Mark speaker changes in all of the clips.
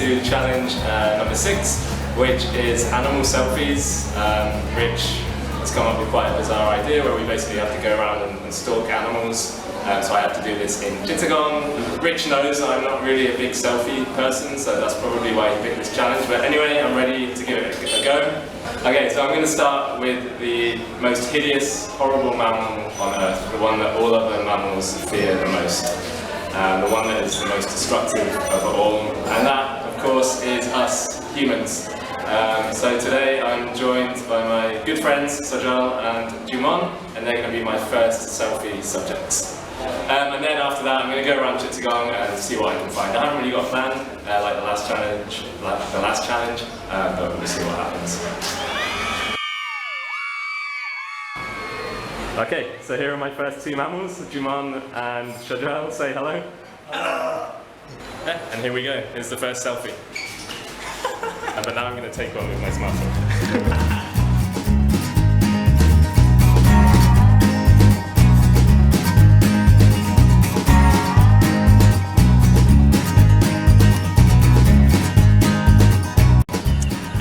Speaker 1: to challenge number 6, which is animal selfies. Rich has come up with quite a bizarre idea where we basically have to go around and stalk animals. So I have to do this in Chittagong. Rich knows I'm not really a big selfie person, so that's probably why he picked this challenge. But anyway, I'm ready to give it a go. Okay, so I'm going to start with the most hideous, horrible mammal on Earth, the one that all other mammals fear the most, the one that is the most destructive of all, and that, of course, is us humans. So today I'm joined by my good friends Sajal and Jumon, and they're going to be my first selfie subjects. And then after that I'm going to go around Chittagong and see what I can find. I haven't really got a plan, like the last challenge, but we'll see what happens. Okay, so here are my first 2 mammals, Jumon and Sajal. Say hello. And here we go, here's the first selfie. But now I'm going to take one with my smartphone.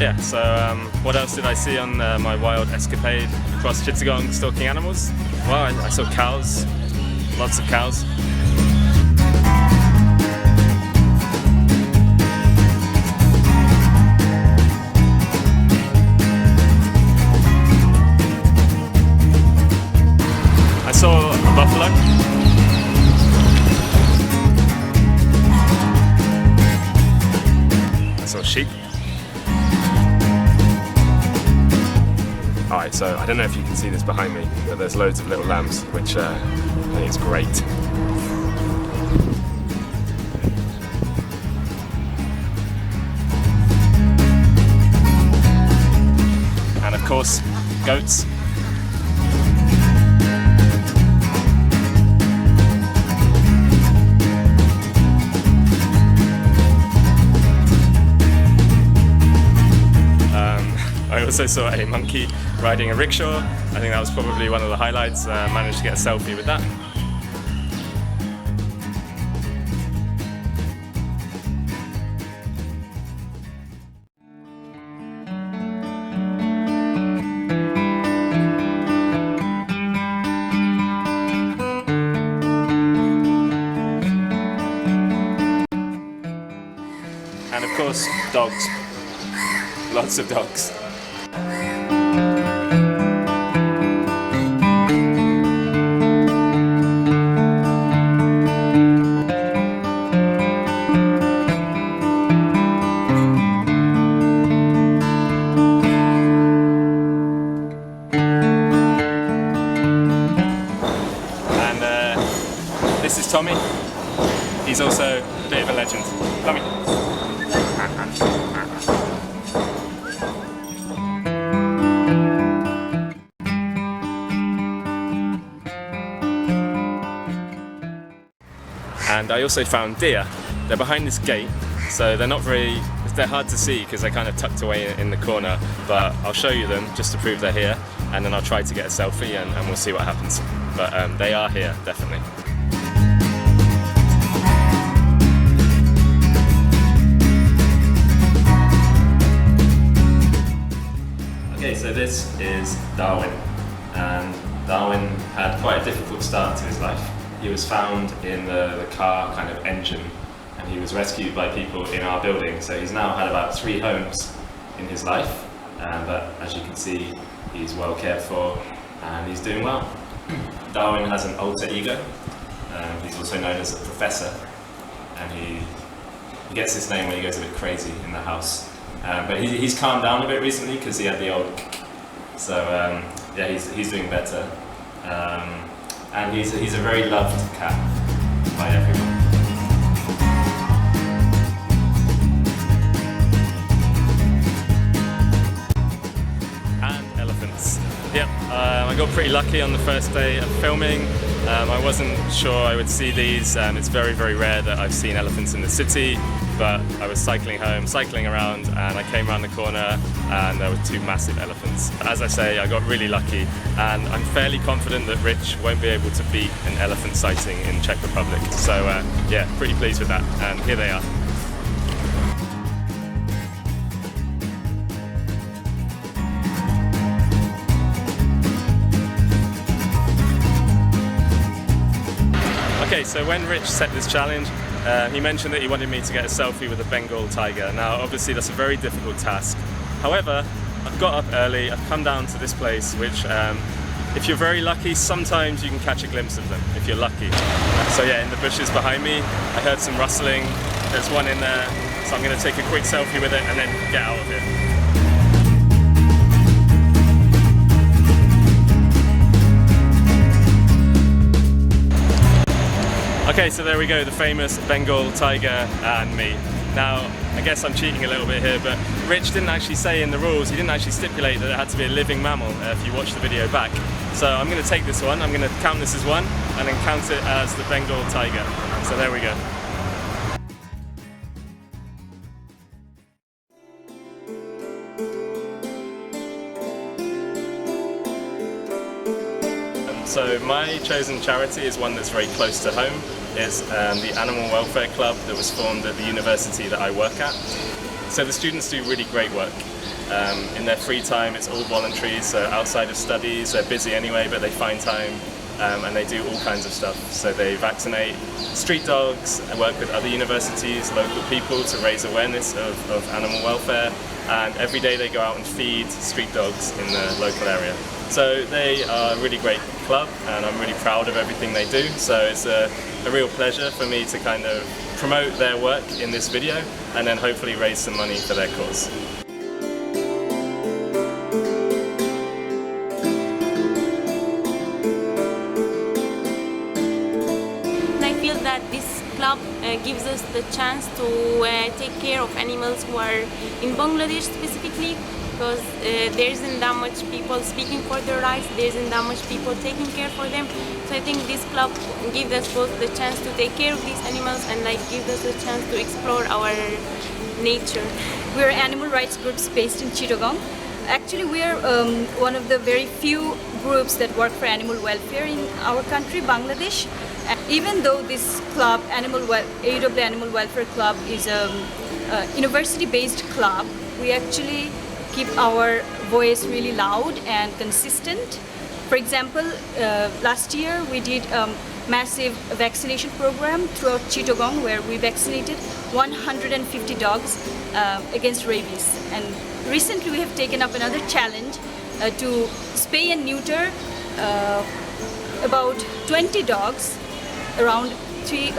Speaker 1: Yeah, so what else did I see on my wild escapade across Chittagong stalking animals? Well, I saw cows, lots of cows. I saw a buffalo. I saw sheep. Alright, so I don't know if you can see this behind me, but there's loads of little lambs, which I think is great. And of course, goats. I also saw a monkey riding a rickshaw. I think that was probably one of the highlights. Managed to get a selfie with that. And of course, dogs. Lots of dogs. This is Tommy. He's also a bit of a legend. Tommy. And I also found deer. They're behind this gate, so they're hard to see because they're kind of tucked away in the corner, but I'll show you them just to prove they're here, and then I'll try to get a selfie and we'll see what happens. But they are here, definitely. Okay, so this is Darwin, and Darwin had quite a difficult start to his life. He was found in the car kind of engine, and he was rescued by people in our building, so he's now had about 3 homes in his life, but as you can see, he's well cared for and he's doing well. Darwin has an alter ego. He's also known as a professor, and he gets this name when he goes a bit crazy in the house. But he's calmed down a bit recently because he had the old so yeah, he's doing better. And he's a very loved cat by everyone. And elephants. Yep, I got pretty lucky on the first day of filming. I wasn't sure I would see these. It's very, very rare that I've seen elephants in the city, but I was cycling around, and I came around the corner and there were 2 massive elephants. As I say, I got really lucky, and I'm fairly confident that Rich won't be able to beat an elephant sighting in Czech Republic. So yeah, pretty pleased with that, and here they are. Okay, so when Rich set this challenge, he mentioned that he wanted me to get a selfie with a Bengal tiger. Now, obviously, that's a very difficult task. However, I've got up early, I've come down to this place, which, if you're very lucky, sometimes you can catch a glimpse of them, if you're lucky. So yeah, in the bushes behind me, I heard some rustling. There's one in there, so I'm going to take a quick selfie with it and then get out of here. Okay, so there we go, the famous Bengal tiger and me. Now, I guess I'm cheating a little bit here, but Rich didn't actually say in the rules, he didn't actually stipulate that it had to be a living mammal if you watch the video back. So I'm going to take this one, I'm going to count this as one, and then count it as the Bengal tiger. So there we go. So my chosen charity is one that's very close to home. It's the Animal Welfare Club that was formed at the university that I work at. So the students do really great work. In their free time, it's all voluntary, so outside of studies, they're busy anyway, but they find time and they do all kinds of stuff. So they vaccinate street dogs, work with other universities, local people to raise awareness of animal welfare, and every day they go out and feed street dogs in the local area. So they are a really great club and I'm really proud of everything they do. So it's a real pleasure for me to kind of promote their work in this video and then hopefully raise some money for their cause.
Speaker 2: I feel that this club gives us the chance to take care of animals who are in Bangladesh specifically, because there isn't that much people speaking for their rights, there isn't that much people taking care for them. So I think this club gives us both the chance to take care of these animals and gives us the chance to explore our nature.
Speaker 3: We're animal rights groups based in Chittagong. Actually, we're one of the very few groups that work for animal welfare in our country, Bangladesh. Even though this club, AW Animal Welfare Club, is a university-based club, we actually keep our voice really loud and consistent. For example, last year we did a massive vaccination program throughout Chittagong where we vaccinated 150 dogs against rabies. And recently we have taken up another challenge to spay and neuter about 20 dogs around 2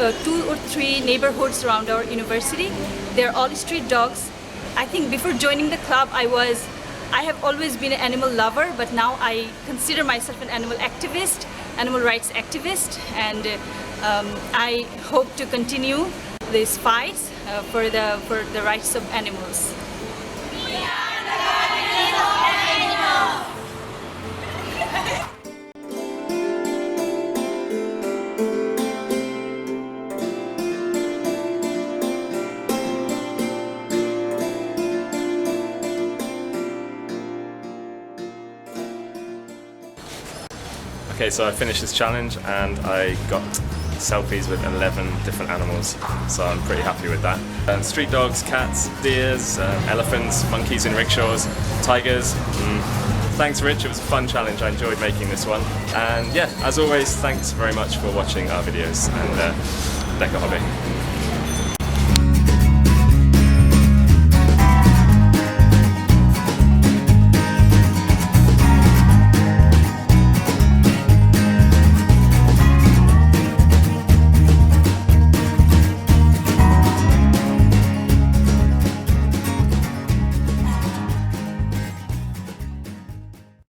Speaker 3: or 3 neighborhoods around our university. They're all street dogs. I think before joining the club I have always been an animal lover, but now I consider myself an animal activist, animal rights activist, and I hope to continue this fight for the rights of animals. We are the guardians of animals!
Speaker 1: Okay, so I finished this challenge and I got selfies with 11 different animals, so I'm pretty happy with that. Street dogs, cats, deers, elephants, monkeys in rickshaws, tigers. Thanks Rich, it was a fun challenge, I enjoyed making this one. And yeah, as always, thanks very much for watching our videos and Lekker hobby.